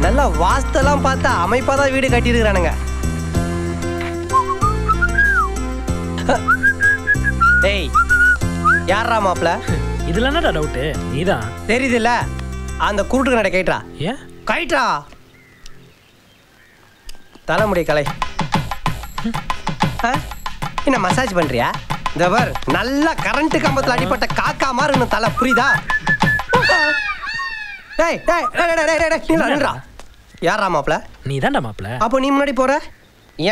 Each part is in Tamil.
நல்லா வாஸ்தெல்லாம் பார்த்தா அமைப்பா தான் வீடு கட்டியிருக்கிறானுங்க. டேய் யாரா மாப்பிள? இதுல என்னடா டவுட்டு? நீதான். தெரியுதுல்ல, அந்த குருட்டு நடை கைட்ரா. ஏன் கைட்ரா? தலைமுடி கலை. என்ன மசாஜ் பண்றியா? இந்த பார், நல்லா கரண்ட் கம்பத்துல அடிப்பட்ட காக்கா மாதிரி இன்னும் தலை, புரியுதா? டேய் டேய் நில்றா. யாரா மாப்பிள? நீ தான்டா மாப்பிள. அப்போ நீ முன்னாடி போற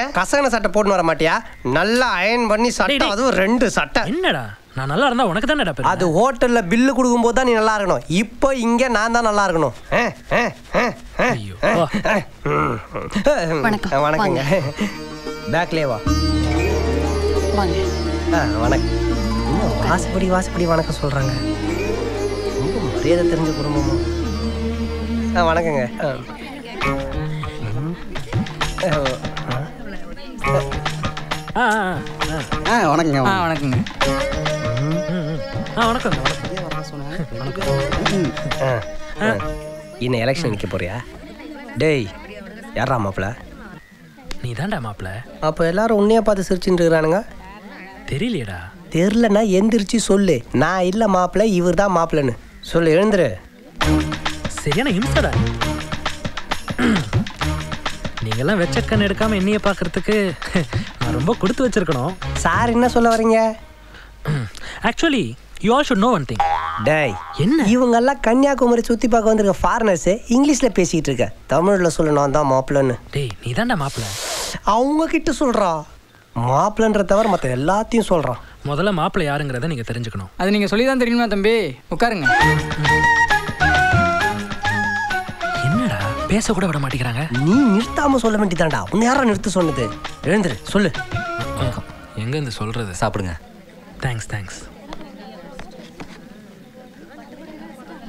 ஏன்? கசகன சட்டை போட்டு வர மாட்டியா? நல்லா அயன் பண்ணி சட்டை, அதுவும் 2 சட்டை. என்னடா நான் நல்லா இருந்தா உனக்கு தானடா பெருமை. அது ஹோட்டல்ல பில்லு கொடுக்கும்போது தான் நீ நல்லா இருக்கணும். இப்போ இங்க நான் தான் நல்லா இருக்கணும். வணக்கங்க. பேக்லயே வா. வணக்கம். வாசப்படி வாசப்படி வணக்கம் சொல்றாங்க. ரொம்ப மரியாதை தெரிஞ்ச குடும்பமும். வணக்கங்க. வணக்கங்க. வணக்கங்க. இன்னும் எலெக்ஷன் நிற்க போறியா? டேய் யாரா மாப்பிள? நீ தான்டா மாப்பிள. அப்போ எல்லாரும் உன்னைய பார்த்து சிரிச்சுட்டு இருக்கிறானுங்க. தெரியலையடா. தெரிலன்னா எந்திரிச்சு சொல்லு, நான் இல்லை மாப்பிள, இவர் தான் மாப்பிளன்னு சொல்லு. எழுந்துரு. சரியான இம்சடா. நீங்கெல்லாம் வெச்ச கண் எடுக்காம என்னைய பார்க்கறதுக்கு நான் ரொம்ப கொடுத்து வச்சிருக்கணும். சார் என்ன சொல்ல வரீங்க? Actually you all should know one thing. டேய் என்ன இவங்கெல்லாம் கன்னியாகுமரி சுற்றி பார்க்க வந்திருக்க ஃபாரினர்ஸு இங்கிலீஷில் பேசிகிட்டு இருக்க, தமிழில் சொல்லணும் தான் மாப்பிள்ளன்னு. டேய் நீ தான்டா மாப்பிள்ள. அவங்க கிட்ட சொல்கிறா மாப்பிள்ளன்ற தவிர மற்ற எல்லாத்தையும் சொல்கிறான். முதல்ல மாப்பிள்ளை யாருங்கிறத நீங்கள் தெரிஞ்சுக்கணும். அது நீங்கள் சொல்லி தான் தெரியுமா தம்பி? உட்காருங்க. என்னடா பேச கூட விட மாட்டேங்கிறாங்க. நீ நிறுத்தாமல் சொல்ல வேண்டியதாண்டா. உன்னை யாரா நிறுத்த சொன்னது? எழுந்துரு சொல்லு. எங்கேருந்து சொல்கிறது? சாப்பிடுங்க. Thanks thanks.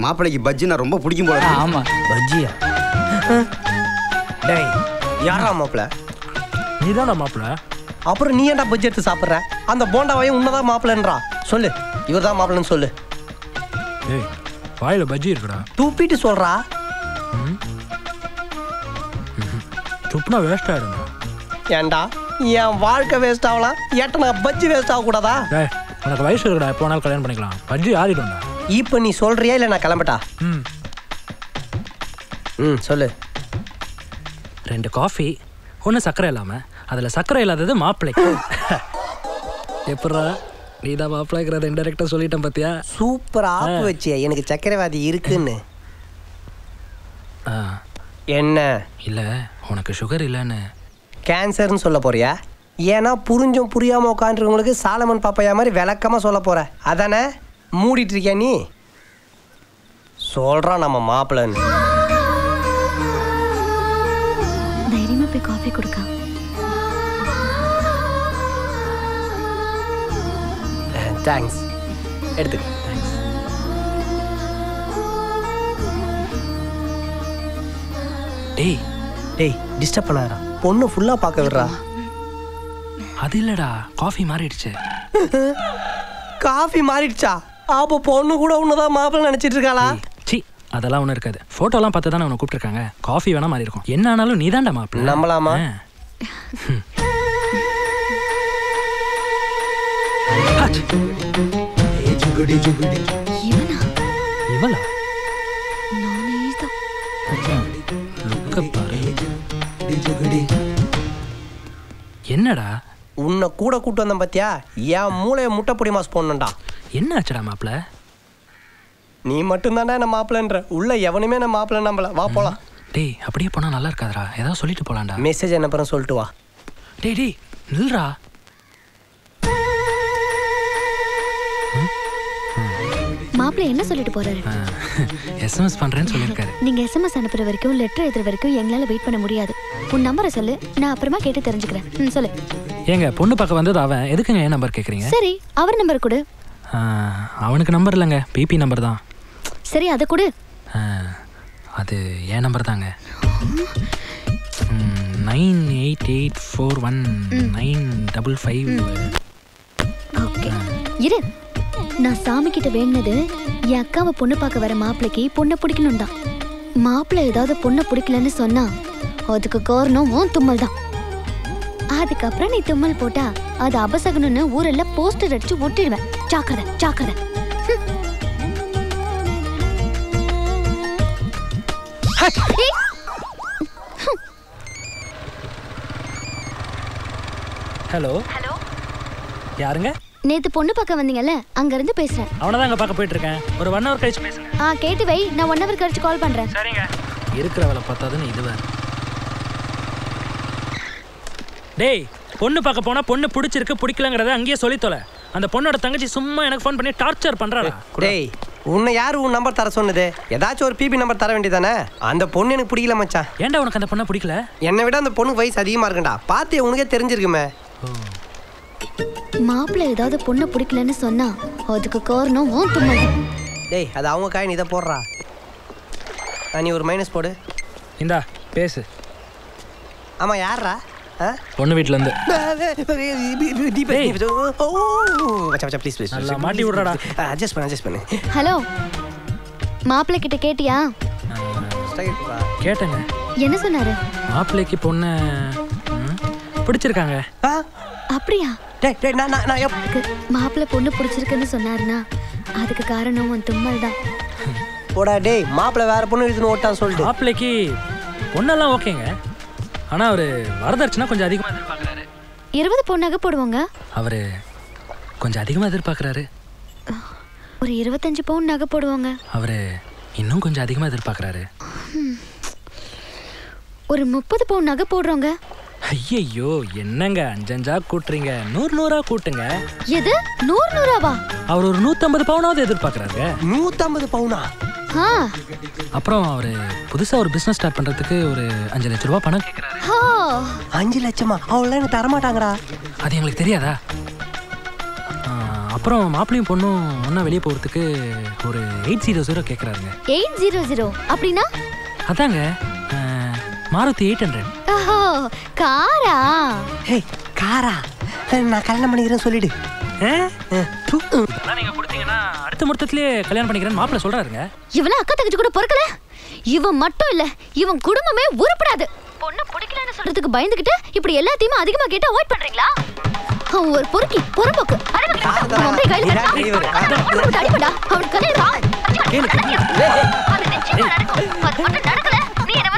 மாப்பிள்ளைக்கு பஜ்ஜினா ரொம்ப பிடிக்கும் போல. ஆமா பஜ்ஜியா? டேய் யாரா மாப்பிள்ள? நீ தான்டா மாப்பிள்ள. அப்புறம் நீ ஏன்டா பஜ்ஜி எடுத்து சாப்பிட்ற? அந்த போண்டாவையும் உன்னதான் மாப்பிள்ளன்றா. சொல்லு, இவர் தான் மாப்பிள்ளன்னு சொல்லு. ஏய் வாயில் பஜ்ஜி இருக்குடா. தூப்பிட்டு சொல்றா. துப்புனா வேஸ்ட் ஆகிடுங்க. ஏண்டா என் வாழ்க்கை வேஸ்ட் ஆகலாம், ஏட்டனா பஜ்ஜி வேஸ்ட் ஆகக்கூடாதா? டேய் உனக்கு வயசு இருக்குடா, எப்போ வேணாலும் கல்யாணம் பண்ணிக்கலாம். பஜ்ஜி ஆறிடும்டா. இப்போ நீ சொல்றியா இல்லை நான் கிளம்பட்டா? சொல்லு. 2 காஃபி, 1 சர்க்கரை இல்லாமல், அதில் சர்க்கரை இல்லாதது மாப்பிள்ளைக்கு. எப்படா நீ தான் மாப்பிள்ளைங்கிறத இன்டெரக்டாக சொல்லிட்டேன் பார்த்தியா? சூப்பர் ஆப்பு வச்சியா எனக்கு சர்க்கரைவாதி இருக்குன்னு. என்ன இல்லை உனக்கு சுகர் இல்லைன்னு. கேன்சர்னு சொல்ல போறியா? ஏன்னா புரிஞ்சும் புரியாமல் உட்காந்துருவங்களுக்கு சாலமன் பாப்பையா மாதிரி விளக்கமாக சொல்ல போற அதானே? மூடிட்டு இருக்கியா நீ? சொல்றான் நம்ம மாப்பிள்ளன்னு. தைரியமா போய் காஃபி கொடுக்க. தேங்க்ஸ். எடுத்துக்க. தேங்க்ஸ். டேய் டேய் டிஸ்டர்ப் பண்ணாதடா, பொண்ணு ஃபுல்லாக பார்க்க விடுறா. அது இல்லைடா, காஃபி மாறிடுச்சு. காஃபி மாறிடுச்சா? அப்போ பொண்ணு கூட உன்னதான் மாப்பிள்ளை நினச்சிட்டு இருக்காளா? சி அதெல்லாம் ஒன்றும் இருக்காது. ஃபோட்டோலாம் பார்த்து தானே உன்னை கூப்பிட்டுருக்காங்க. காஃபி வேணா மாறி இருக்கும். என்ன ஆனாலும் நீ தான்டா மாப்பிள்ளை. நம்பலாமா? இவளா? என்னடா உன்னை கூட கூட்டு வந்தேன் பாத்தியா? என் மூளையை முட்டை பொடி மாஸ் போடணும்டா. என்ன ஆச்சுடா மாப்பிள்ள? நீ மட்டும்தானே என்ன மாப்பிள்ளன்ற, உள்ள எவனுமே என்ன மாப்பிள்ள நம்பல. வா போலாம். டேய் அப்படியே போனா நல்லா இருக்காதுடா, ஏதாவது சொல்லிட்டு போலாம்டா. மெசேஜ் என்ன பண்ண சொல்லிட்டு வா. டேய் டேய் நில்றா. மாப்பிள்ளை என்ன சொல்லிட்டு போறாரு? எஸ்எம்எஸ் பண்றேன்னு சொல்லியிருக்காரு. நீங்க எஸ்எம்எஸ் அனுப்புற வரைக்கும் லெட்டர் எழுதுற வரைக்கும் எங்களால வெயிட் பண்ண முடியாது. உன் நம்பரை சொல்லு, நான் அப்புறமா கேட்டு தெரிஞ்சுக்கிறேன். சொல்லு. ஏங்க பொண்ணு பார்க்க வந்தது அவன், எதுக்குங்க என் நம்பர் கேட்குறீங்க? சரி அவர் நம்பர் கொடு. அவனுக்கு நம்பர் இல்லைங்க, பிபி நம்பர் தான். சரி அதை கொடு. அது என் நம்பர் தாங்க. 98841955. ஓகே இரு. நான் சாமி கிட்ட வேணுனது என் அக்காவை பொண்ணு பார்க்க வர மாப்பிள்ளைக்கு பொண்ணை பிடிக்கணும் தான். மாப்பிள்ளை ஏதாவது பொண்ணை பிடிக்கலன்னு சொன்னா அதுக்கு காரணம் உன் தும்மல் தான். அதுக்கப்புறம் நீ தும்மல் போட்டா அது அபசகணும்னு ஊரெல்லாம் போஸ்டர் அடிச்சு ஒட்டிடுவேன். ஜாக்கிரதை ஜாக்கிரதை. ஹலோ ஹலோ, யாருங்க? நேத்து பொண்ணு பார்க்க வந்தீங்கல்ல, அங்க இருந்து பேசுறேன். அவனை தான் அங்கே பார்க்க போயிட்டு இருக்கேன். ஒரு 1 hour கழிச்சு பேசுங்க. கேட்டு வை, நான் 1 hour கழிச்சு கால் பண்றேன். சரிங்க. இருக்கிற வேலை பார்த்தாதுன்னு இது வேற. டேய், பொண்ணு பார்க்க போனா பொண்ணு பிடிச்சிருக்கு பிடிக்கலங்கிறத அங்கேயே சொல்லி தொலை. அந்த பொண்ணோட தங்கச்சி சும்மா எனக்கு ஃபோன் பண்ணி டார்ச்சர் பண்றாடா. டேய், உன்னை யாரு உன் நம்பர் தர சொன்னது? ஏதாச்சும் ஒரு பிபி நம்பர் தர வேண்டியதானே? அந்த பொண்ணு எனக்கு பிடிக்கல மச்சான். ஏன்டா உனக்கு அந்த பொண்ணை பிடிக்கல? என்னை விட அந்த பொண்ணுக்கு வயசு அதிகமா இருக்குண்டா. பார்த்து உனக்கே தெரிஞ்சிருக்குமே. மாப்பிள்ளை ஏதாவது பொண்ணை பிடிக்கலன்னு சொன்னா அதுக்கு காரணம் உன் தும்மல். டேய், அது அவங்க காய், நீ இதை போடுறா. நீ ஒரு மைனஸ் போடு. இந்தா பேசு. ஆமா, யாரா? பொண்ணு வீட்டிலேருந்து மாட்டி விடுறாடா. அட்ஜஸ்ட் பண்ணு. ஹலோ, மாப்பிள்ளை கிட்ட கேட்டியா? கேட்டேங்க. என்ன சொன்னாரு? மாப்பிள்ளைக்கு பொண்ணு பிடிச்சிருக்காங்க. அப்படியா? மாப்பிள்ளை பொண்ணு பிடிச்சிருக்குன்னு சொன்னாருன்னா அதுக்கு காரணம் உன் தும்மல் தான். போடா டேய், மாப்பிள்ளை வேற பொண்ணு எடுத்துன்னு ஓட்டான்னு சொல்லிட்டு. மாப்பிள்ளைக்கு பொண்ணெல்லாம் ஓகேங்க. ஆனா அவரு வரதட்சணை கொஞ்சம் அதிகமா எதிர்பார்க்கறாரு. 20 பொண்ணாக போடுவாங்க. அவரு கொஞ்சம் அதிகமா எதிர்பார்க்கறாரு. ஒரு 25 பவுன் நகை போடுவாங்க. அவரு இன்னும் கொஞ்சம் அதிகமா எதிர்பார்க்கறாரு. ஒரு 30 பவுன் நகை போடுறோங்க. ஐயோ, என்னங்க அஞ்சஞ்சா கூட்டுறீங்க? 100 கூட்டுங்க. எது 100வா? அவர் ஒரு 150 பவுனாவது எதிர்பார்க்கறாரு. 150 பவுனா? அப்புறம் அவரு புதுசா ஒரு பிசினஸ் ஸ்டார்ட் பண்றதுக்கு ஒரு 5 லட்சம் ரூபாய் பணம் கேக்குறாரு. 5 லட்சமா? அவங்களாம் எனக்கு தரமாட்டாங்கடா. அது எங்களுக்கு தெரியாதா? அப்புறம் மாப்பிள்ளையும் பொண்ணும் ஒன்னா வெளியே போறதுக்கு ஒரு 800 கேக்குறாருங்க. 800 அப்படின்னா? அதாங்க மாருதி 800. காரா? ஹே, காரா? நான் கல்யாணம் பண்ணிக்கிறேன்னு சொல்லிடு. நீங்க கொடுத்தீங்கன்னா அடுத்த முகூர்த்தத்திலேயே கல்யாணம் பண்ணிக்கிறேன்னு மாப்பிள்ளை சொல்றாருங்க. இவனா அக்கா தங்கச்சி கூட பொறுக்கல. இவன் மட்டும் இல்ல, இவன் குடும்பமே உருப்படாது. பொண்ணு பிடிக்கலன்னு சொல்றதுக்கு பயந்துகிட்டு இப்படி எல்லாத்தையும் அதிகமா கேட்டு அவாய்ட் பண்றீங்களா? அவன் ஒரு பொறுக்கி பொறுப்போக்கு.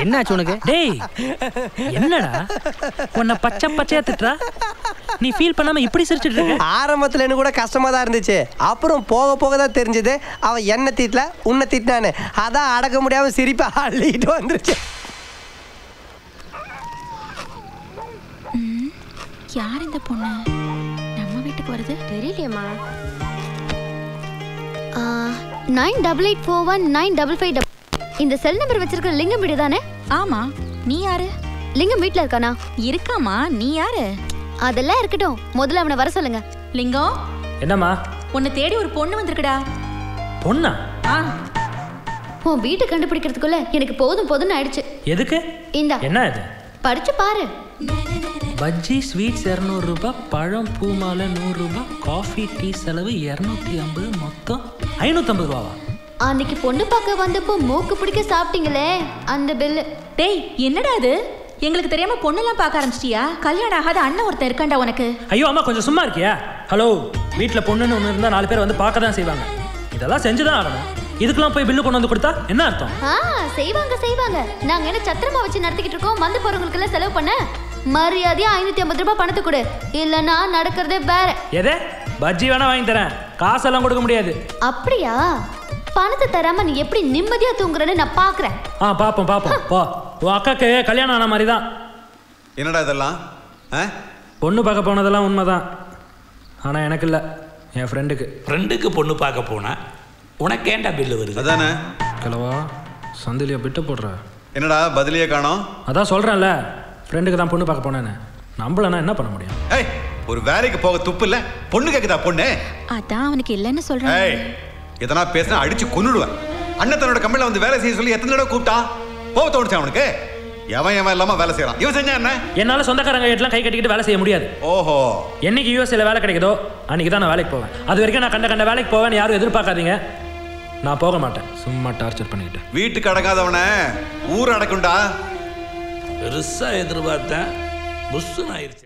என்னாச்சு உனக்கு? டேய், என்னடா உன்னை பச்சை பச்சையா திட்டுறா? நீ ஃபீல் பண்ணாம இப்படி சிரிச்சிட்டு இருக்க? ஆரம்பத்துல எனக்கு கூட கஷ்டமா தான் இருந்துச்சு. அப்புறம் போக போக தான் தெரிஞ்சது அவன் என்ன திட்டல உன்னை திட்டினானு. அதான் அடக்க முடியாம சிரிப்பா அள்ளிட்டு வந்துருச்சு. யார் இந்த பொண்ணு நம்ம வீட்டுக்கு வருது? தெரியலையேம்மா. 98841955. இந்த செல் நம்பர் வச்சிருக்க லிங்கம் வீடு தானே? ஆமா. நீ யாரு? லிங்கம் வீட்ல இருக்கானா? இருக்காமா. நீ யாரு? அதெல்லாம் இருக்கட்டும், முதல்ல அவனை வர சொல்லுங்க. லிங்கம், என்னம்மா? உன்னை தேடி ஒரு பொண்ணு வந்திருக்குடா. பொண்ணா? உன் வீட்டை கண்டுபிடிக்கிறதுக்குள்ள எனக்கு போதும் போதும்னு ஆயிடுச்சு. எதுக்கு? இந்த என்ன இது? படிச்சு பாரு. பஜ்ஜி ஸ்வீட்ஸ் 200 ரூபாய், பழம் பூ மாலை 100 ரூபாய், காஃபி டீ செலவு 250, மொத்தம் 550 ரூபாவா? அன்னைக்கு பொண்ணு பார்க்க வந்தப்போ மூக்கு பிடிக்க சாப்பிட்டீங்களே அந்த பில்லு. டேய், என்னடா அது? எங்களுக்கு தெரியாம பொண்ணெல்லாம் பார்க்க ஆரம்பிச்சிட்டியா? கல்யாணம் ஆகாத அண்ணன் ஒருத்தர் இருக்காண்டா உனக்கு. ஐயோ அம்மா, கொஞ்சம் சும்மா இருக்கியா? ஹலோ, வீட்டில் பொண்ணுன்னு ஒன்று இருந்தால் 4 பேர் வந்து பார்க்க தான் செய்வாங்க. இதெல்லாம் செஞ்சுதான் ஆகணும். இதுக்கெல்லாம் போய் பில்லு கொண்டு வந்து கொடுத்தா என்ன அர்த்தம்? செய்வாங்க. நாங்க என்ன சத்திரமா வச்சு நடத்திக்கிட்டு இருக்கோம்? வந்து போறவங்களுக்கு எல்லாம் செலவு பண்ண மரியாதையா 550 ரூபாய் பணத்தை கொடு, இல்லன்னா நடக்கிறதே வேற. எதே? பஜ்ஜி வேணா வாங்கி தரேன், காசெல்லாம் கொடுக்க முடியாது. அப்படியா? பணத்தை தராம நீ எப்படி நிம்மதியா தூங்குறன்னு நான் பாக்குறேன். பாப்போம். போ, உன் அக்காக்கு கல்யாணம் ஆன மாதிரி தான். என்னடா இதெல்லாம்? பொண்ணு பார்க்க போனதெல்லாம் உண்மைதான். ஆனா எனக்கு இல்லை, என் ஃப்ரெண்டுக்கு பொண்ணு பார்க்க போனா உனக்கு ஏண்டா பில்லு வருது? அதானே கிளவா சந்திலியா பிட்ட போடுற. என்னடா பதிலியே காணோம்? அதான் சொல்றேன்ல, ஃப்ரெண்டுக்கு தான் பொண்ணு பார்க்க போனேன்னு. நம்மளனா என்ன பண்ண முடியும்? ஒரு வேலைக்கு போக துப்பு இல்ல, பொண்ணு கேக்குதா பொண்ணு? அதான் அவனுக்கு இல்லைன்னு சொல்றேன். எதனா பேசினா அடிச்சு கொன்னுடுவேன். அண்ணன் தன்னோட கம்பெனில வந்து வேலை செய்ய சொல்லி எத்தனை தடவை கூப்பிட்டா? போக தோணுச்சு அவனுக்கு. எவன் இல்லாம வேலை செய்யறான். இவன் செஞ்சா என்ன? என்னால சொந்தக்காரங்க எல்லாம் கை கட்டிக்கிட்டு வேலை செய்ய முடியாது. ஓஹோ. என்னைக்கு யூஎஸ்ல வேலை கிடைக்குதோ அன்னைக்கு தான் நான் வேலைக்கு போவேன். அது வரைக்கும் நான் கண்ட வேலைக்கு போவேன் யாரும் எதிர்பார்க்காதீங்க. நான் போக மாட்டேன், சும்மா டார்ச்சர் பண்ணிக்கிட்டு. வீட்டுக்கு அடங்காதவனை ஊர் அடக்குண்டா. பெருசா எதிர்பார்த்தேன், புஷ்ஷுன்னு ஆயிடுச்சு.